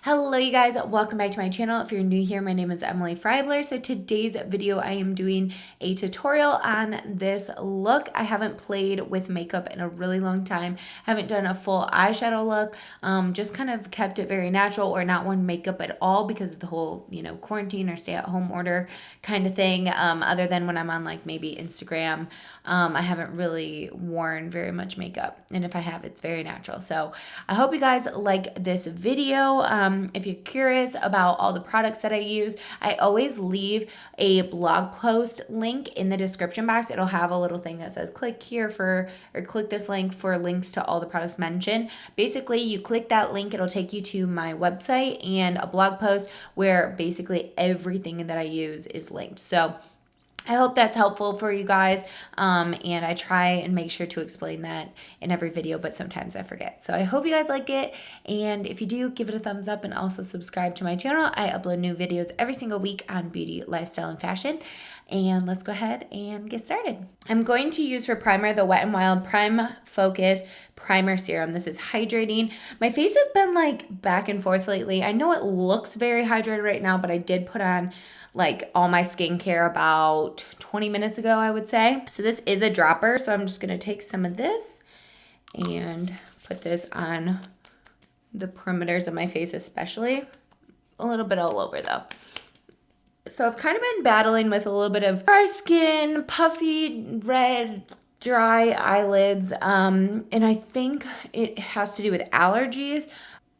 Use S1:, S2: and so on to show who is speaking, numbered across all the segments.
S1: Hello you guys, welcome back to my channel. If you're new here, my name is Emily Freybler. So today's video, I am doing a tutorial on this look. I haven't played with makeup in a really long time. Haven't done a full eyeshadow look. Just kind of kept it very natural or not worn makeup at all because of the whole, quarantine or stay at home order kind of thing. Other than when I'm on like maybe Instagram, I haven't really worn very much makeup. And if I have, it's very natural. So I hope you guys like this video. If you're curious about all the products that I use, I always leave a blog post link in the description box. It'll have a little thing that says click here or click this link for links to all the products mentioned. Basically, you click that link, it'll take you to my website and a blog post where basically everything that I use is linked. So I hope that's helpful for you guys, and I try and make sure to explain that in every video, but sometimes I forget. So I hope you guys like it, and if you do, give it a thumbs up and also subscribe to my channel. I upload new videos every single week on beauty, lifestyle, and fashion. And let's go ahead and get started. I'm going to use for primer the Wet n Wild Prime Focus Primer Serum. This is hydrating. My face has been like back and forth lately. I know it looks very hydrated right now, but I did put on like all my skincare about 20 minutes ago, I would say. So this is a dropper, so I'm just gonna take some of this and put this on the perimeters of my face especially. A little bit all over though. So I've kind of been battling with a little bit of dry skin, puffy, red, dry eyelids, and I think it has to do with allergies.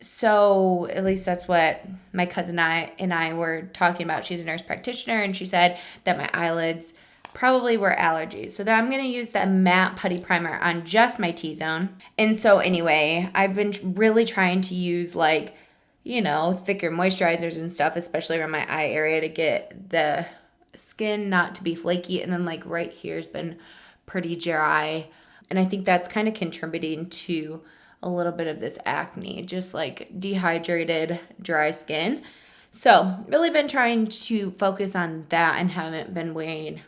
S1: So at least that's what my cousin and I were talking about. She's a nurse practitioner, and she said that my eyelids probably were allergies. So then I'm going to use the matte putty primer on just my T-zone. And so anyway, I've been really trying to use like, thicker moisturizers and stuff, especially around my eye area to get the skin not to be flaky. And then like right here has been pretty dry. And I think that's kind of contributing to a little bit of this acne, just like dehydrated, dry skin. So really been trying to focus on that and haven't been wearing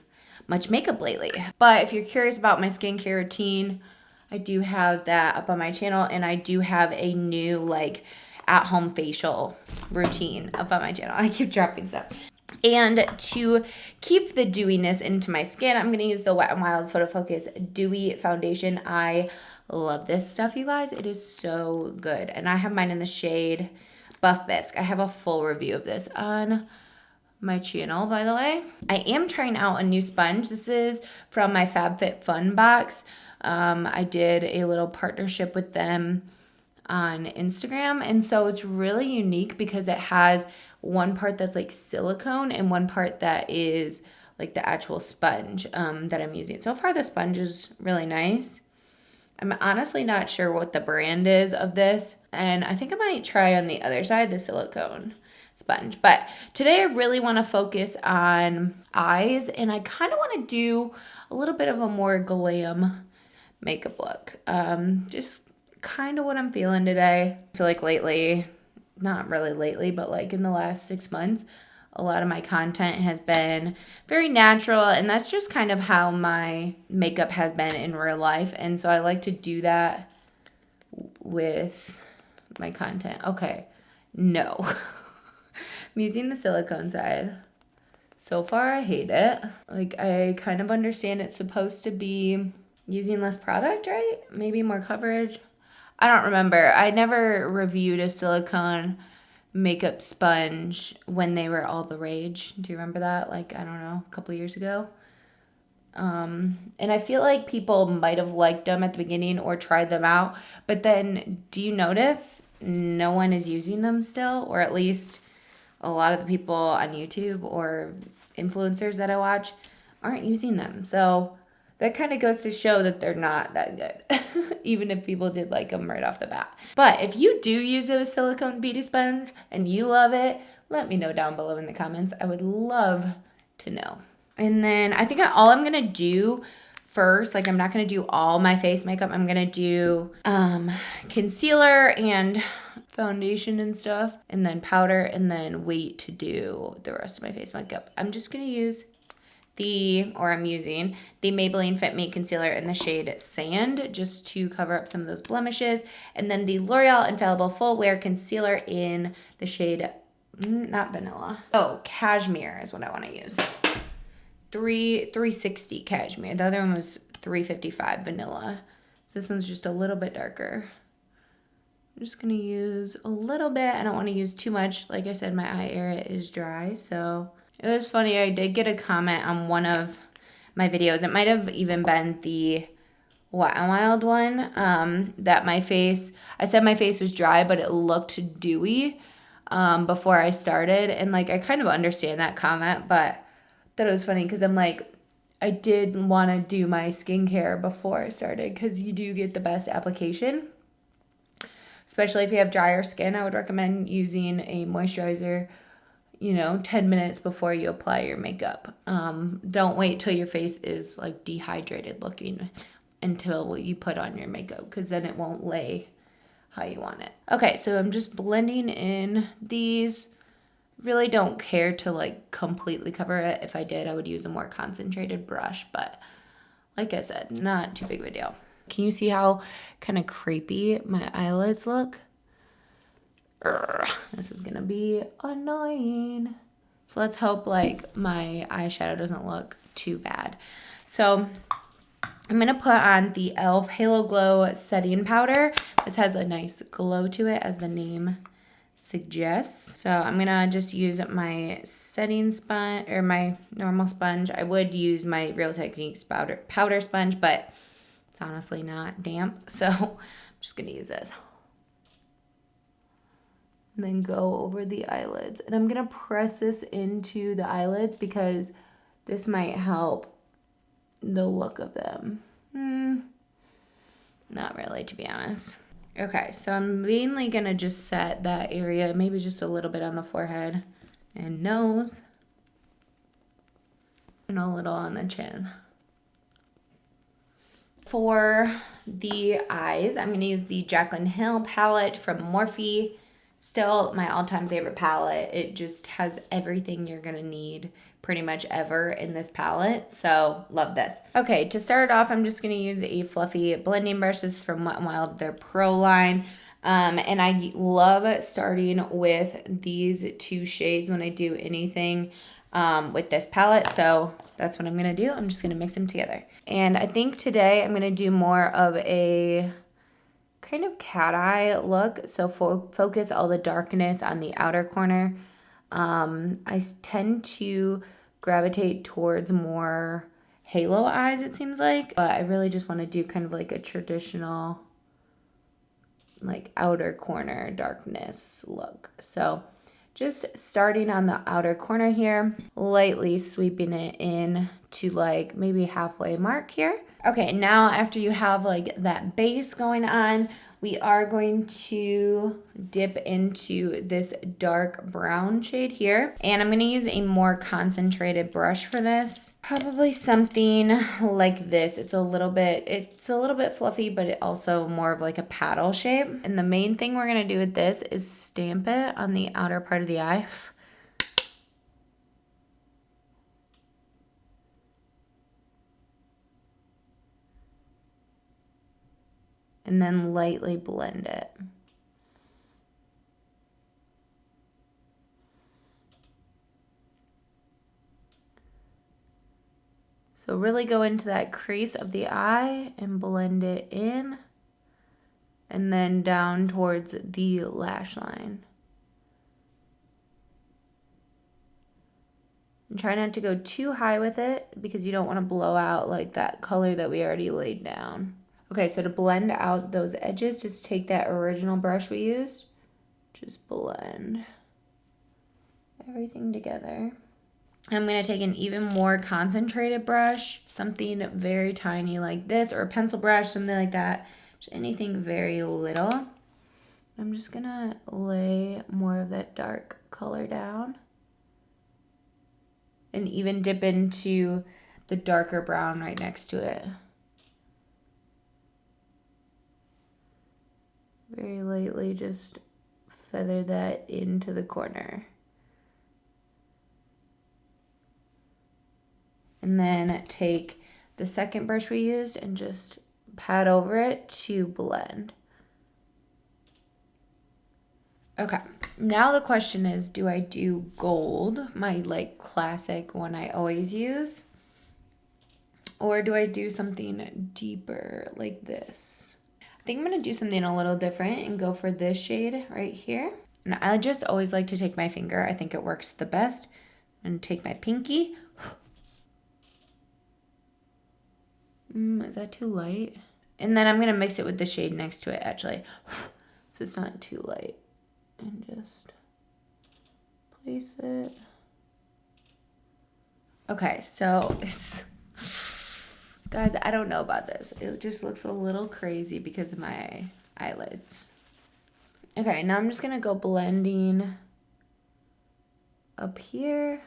S1: much makeup lately. But if you're curious about my skincare routine, I do have that up on my channel, and I do have a new like at-home facial routine up on my channel. I keep dropping stuff. And to keep the dewiness into my skin, I'm going to use the Wet n Wild Photo Focus Dewy Foundation. I love this stuff, you guys. It is so good. And I have mine in the shade Buff Bisque. I have a full review of this on my channel, by the way. I am trying out a new sponge. This is from my FabFitFun box. I did a little partnership with them on Instagram, and so it's really unique because it has one part that's like silicone and one part that is like the actual sponge that I'm using. So far the sponge is really nice. I'm honestly not sure what the brand is of this, and I think I might try on the other side the silicone sponge. But today I really want to focus on eyes, and I kind of want to do a little bit of a more glam makeup look. Just kind of what I'm feeling today. I feel like lately, not really lately, but like in the last 6 months, a lot of my content has been very natural, and that's just kind of how my makeup has been in real life. And so I like to do that with my content. Okay, no. I'm using the silicone side. So far, I hate it. Like, I kind of understand it's supposed to be using less product, right? Maybe more coverage. I don't remember. I never reviewed a silicone makeup sponge when they were all the rage. Do you remember that? Like, I don't know, a couple years ago. And I feel like people might have liked them at the beginning or tried them out. But then, do you notice no one is using them still? Or at least a lot of the people on YouTube or influencers that I watch aren't using them. So that kind of goes to show that they're not that good, even if people did like them right off the bat. But if you do use a silicone beauty sponge and you love it, let me know down below in the comments. I would love to know. And then I think all I'm going to do first, like I'm not going to do all my face makeup. I'm going to do concealer and foundation and stuff, and then powder, and then wait to do the rest of my face makeup. I'm just going to use I'm using the Maybelline Fit Me Concealer in the shade Sand, just to cover up some of those blemishes. And then the L'Oreal Infallible Full Wear Concealer in the shade, not vanilla. Oh, Cashmere is what I want to use. 360 Cashmere. The other one was 355 vanilla. So this one's just a little bit darker. I'm just gonna use a little bit. I don't want to use too much. Like I said, my eye area is dry, so. It was funny, I did get a comment on one of my videos. It might have even been the Wet n Wild one, that I said my face was dry, but it looked dewy before I started. And like, I kind of understand that comment, but thought it was funny because I'm like, I did want to do my skincare before I started because you do get the best application. Especially if you have drier skin, I would recommend using a moisturizer 10 minutes before you apply your makeup. Don't wait till your face is like dehydrated looking until you put on your makeup, because then it won't lay how you want it. Okay, so I'm just blending in these. Really don't care to like completely cover it. If I did, I would use a more concentrated brush, but like I said, not too big of a deal. Can you see how kind of crepey my eyelids look? This is gonna be annoying. So let's hope like my eyeshadow doesn't look too bad. So I'm gonna put on the e.l.f. Halo Glow setting powder. This has a nice glow to it, as the name suggests. So I'm gonna just use my setting sponge, or my normal sponge. I would use my Real Techniques powder sponge, but it's honestly not damp, so I'm just gonna use this. And then go over the eyelids. And I'm gonna press this into the eyelids because this might help the look of them. Not really, to be honest. Okay, so I'm mainly gonna just set that area, maybe just a little bit on the forehead and nose, and a little on the chin. For the eyes, I'm gonna use the Jaclyn Hill palette from Morphe. Still my all-time favorite palette. It just has everything you're gonna need pretty much ever in this palette, so love this. Okay, to start off, I'm just gonna use a fluffy blending brush. This is from Wet n Wild, their Pro line. And I love starting with these two shades when I do anything with this palette, so that's what I'm gonna do. I'm just gonna mix them together. And I think today I'm gonna do more of a kind of cat eye look, so focus all the darkness on the outer corner. I tend to gravitate towards more halo eyes, it seems like, but I really just want to do kind of like a traditional like outer corner darkness look. So just starting on the outer corner here, lightly sweeping it in to like maybe halfway mark here. Okay, now after you have like that base going on, we are going to dip into this dark brown shade here. And I'm gonna use a more concentrated brush for this. Probably something like this. It's a little bit fluffy, but it also more of like a paddle shape. And the main thing we're gonna do with this is stamp it on the outer part of the eye. And then lightly blend it. So really go into that crease of the eye and blend it in, and then down towards the lash line. And try not to go too high with it because you don't want to blow out like that color that we already laid down. Okay, so to blend out those edges, just take that original brush we used, just blend everything together. I'm gonna take an even more concentrated brush, something very tiny like this, or a pencil brush, something like that, just anything very little. I'm just gonna lay more of that dark color down and even dip into the darker brown right next to it. Very lightly just feather that into the corner. And And then take the second brush we used and just pat over it to blend. Okay, now the question is, do I do gold, my like classic one I always use, or do I do something deeper like this? I think I'm gonna do something a little different and go for this shade right here. And I just always like to take my finger. I think it works the best. And take my pinky. Is that too light? And then I'm gonna mix it with the shade next to it actually. So it's not too light. And just place it. Okay, so it's, guys, I don't know about this. It just looks a little crazy because of my eyelids. Okay, now I'm just gonna go blending up here.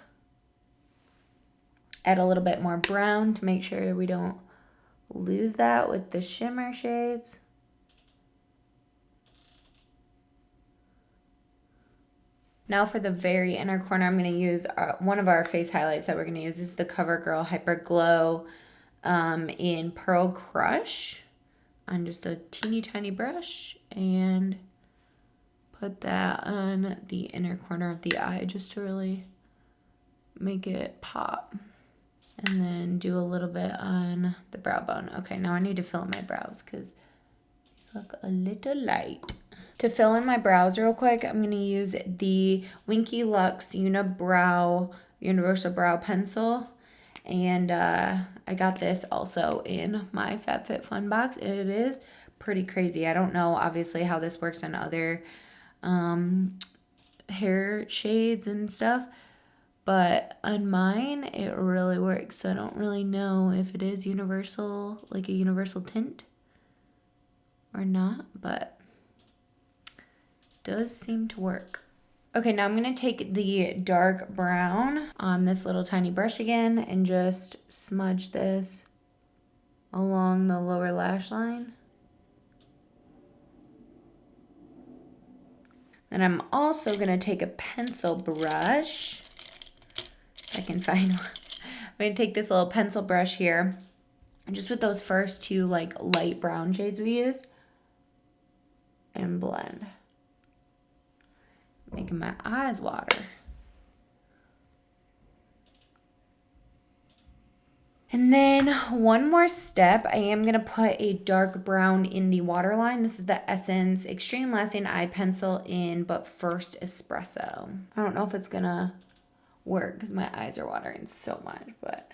S1: Add a little bit more brown to make sure we don't lose that with the shimmer shades. Now for the very inner corner, I'm going to use one of our face highlights that we're going to use is the CoverGirl Hyper Glow in Pearl Crush on just a teeny tiny brush, and put that on the inner corner of the eye just to really make it pop. And then do a little bit on the brow bone. Okay, now I need to fill in my brows because these look a little light. To fill in my brows real quick, I'm going to use the Winky Lux Universal Brow Pencil. And I got this also in my FabFitFun box. It is pretty crazy. I don't know, obviously, how this works on other hair shades and stuff. But on mine, it really works. So I don't really know if it is universal, like a universal tint or not, but does seem to work. Okay, now I'm going to take the dark brown on this little tiny brush again and just smudge this along the lower lash line. Then I'm also going to take a pencil brush. If I can find one. I'm going to take this little pencil brush here, and just with those first two like light brown shades we used, and blend. Making my eyes water. And then one more step, I am going to put a dark brown in the waterline. This is the Essence Extreme Lasting Eye Pencil in But First Espresso. I don't know if it's going to work because my eyes are watering so much, but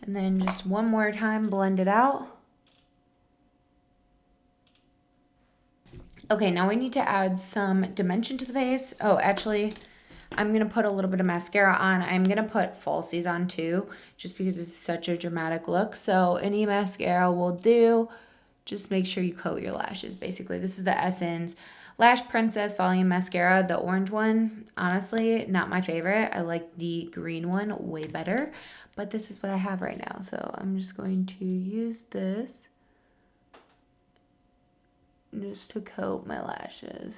S1: and then just one more time, blend it out. Okay, now we need to add some dimension to the face. Oh, actually, I'm going to put a little bit of mascara on. I'm going to put falsies on too, just because it's such a dramatic look. So any mascara will do. Just make sure you coat your lashes, basically. This is the Essence Lash Princess Volume Mascara, the orange one. Honestly, not my favorite. I like the green one way better. But this is what I have right now. So I'm just going to use this just to coat my lashes.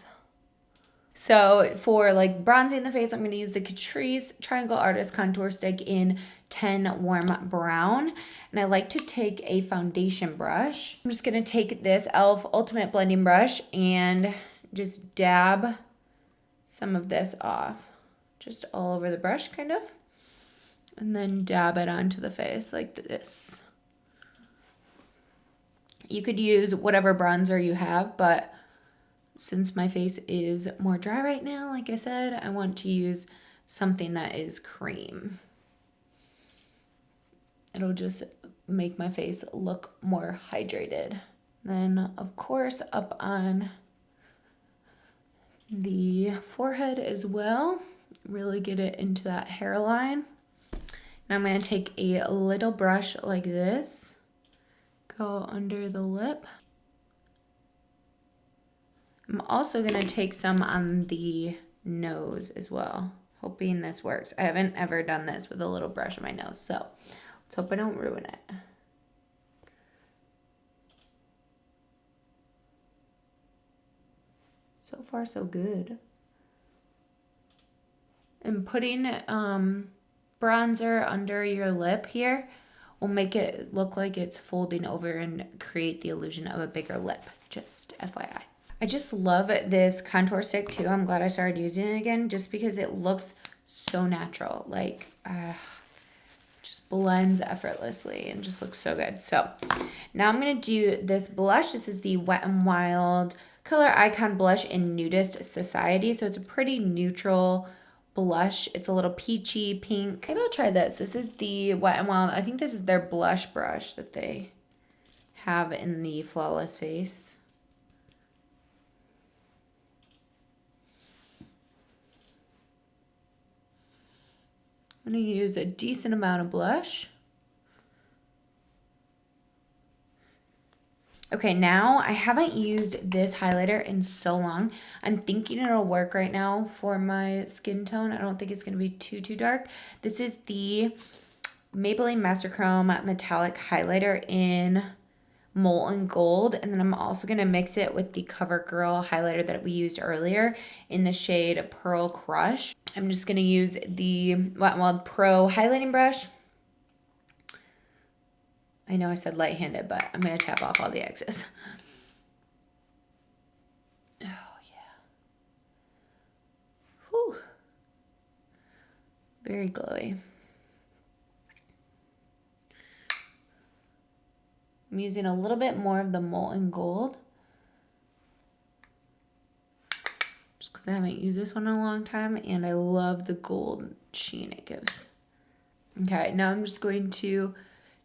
S1: So for like bronzing the face, I'm going to use the Catrice Triangle Artist Contour Stick in 10 Warm Brown. And I like to take a foundation brush. I'm just going to take this e.l.f. Ultimate Blending Brush and just dab some of this off. Just all over the brush, kind of. And then dab it onto the face like this. You could use whatever bronzer you have, but since my face is more dry right now, like I said, I want to use something that is cream. It'll just make my face look more hydrated. Then, of course, up on the forehead as well. Really get it into that hairline. Now I'm going to take a little brush like this. Go under the lip. I'm also going to take some on the nose as well. Hoping this works. I haven't ever done this with a little brush on my nose, so let's hope I don't ruin it. So far, so good. And putting bronzer under your lip here will make it look like it's folding over and create the illusion of a bigger lip. Just FYI. I just love this contour stick too. I'm glad I started using it again just because it looks so natural. Like, just blends effortlessly and just looks so good. So now I'm going to do this blush. This is the Wet n Wild Color Icon Blush in Nudist Society. So it's a pretty neutral blush. It's a little peachy pink. Maybe I'll try this. This is the Wet n Wild. I think this is their blush brush that they have in the Flawless Face. I'm going to use a decent amount of blush. Okay, now I haven't used this highlighter in so long. I'm thinking it'll work right now for my skin tone. I don't think it's going to be too dark. This is the Maybelline Master Chrome Metallic Highlighter in Molten Gold. And then I'm also going to mix it with the CoverGirl highlighter that we used earlier in the shade Pearl Crush. I'm just going to use the Wet n Wild Pro highlighting brush. I know I said light-handed, but I'm going to tap off all the excess. Oh, yeah. Whew. Very glowy. I'm using a little bit more of the Molten Gold. Just because I haven't used this one in a long time, and I love the gold sheen it gives. Okay, now I'm just going to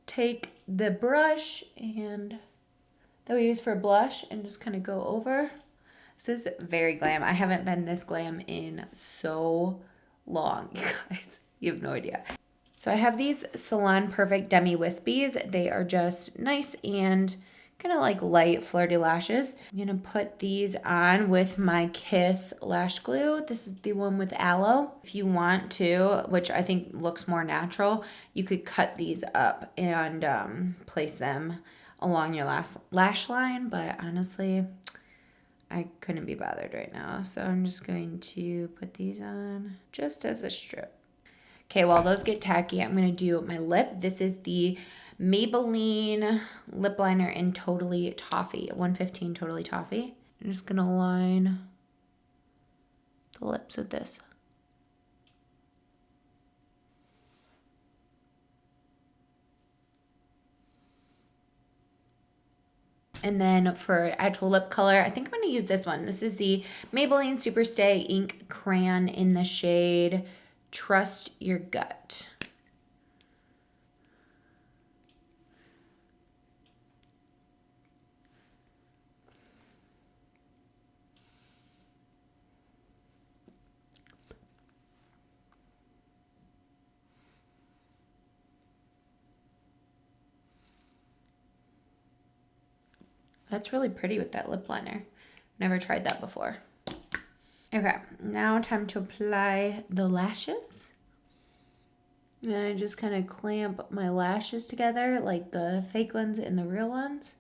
S1: take the brush and that we use for blush and just kind of go over. This is very glam. I haven't been this glam in so long, you guys. You have no idea. So I have these Salon Perfect Demi Wispies. They are just nice and kind of like light flirty lashes. I'm gonna put these on with my Kiss lash glue. This is the one with aloe. If you want to, which I think looks more natural, you could cut these up and place them along your lash line, but honestly, I couldn't be bothered right now. So I'm just going to put these on just as a strip. Okay, while those get tacky, I'm gonna do my lip. This is the Maybelline lip liner in Totally Toffee, 115 Totally Toffee. I'm just gonna line the lips with this. And then for actual lip color, I think I'm gonna use this one. This is the Maybelline Superstay Ink Crayon in the shade Trust Your Gut. That's really pretty with that lip liner. Never tried that before. Okay, now time to apply the lashes. And I just kind of clamp my lashes together, like the fake ones and the real ones.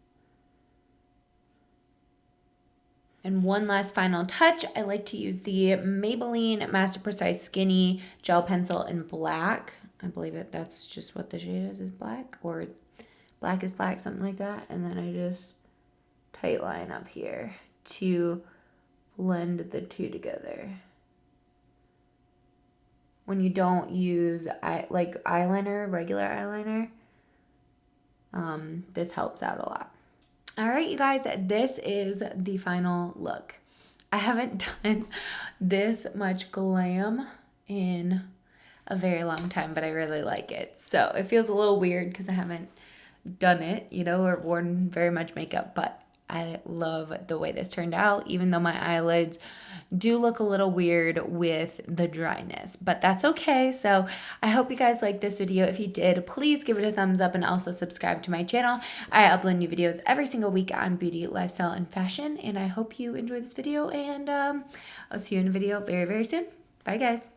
S1: And one last final touch, I like to use the Maybelline Master Precise Skinny Gel Pencil in black. I believe that's just what the shade is black, or black is black, something like that. And then I just tight line up here to blend the two together. When you don't use like eyeliner, regular eyeliner, this helps out a lot. All right, you guys, this is the final look. I haven't done this much glam in a very long time, but I really like it. So it feels a little weird because I haven't done it, you know, or worn very much makeup, but I love the way this turned out, even though my eyelids do look a little weird with the dryness, but that's okay. So I hope you guys liked this video. If you did, please give it a thumbs up and also subscribe to my channel. I upload new videos every single week on beauty, lifestyle, and fashion, and I hope you enjoyed this video, and I'll see you in a video very, very soon. Bye, guys.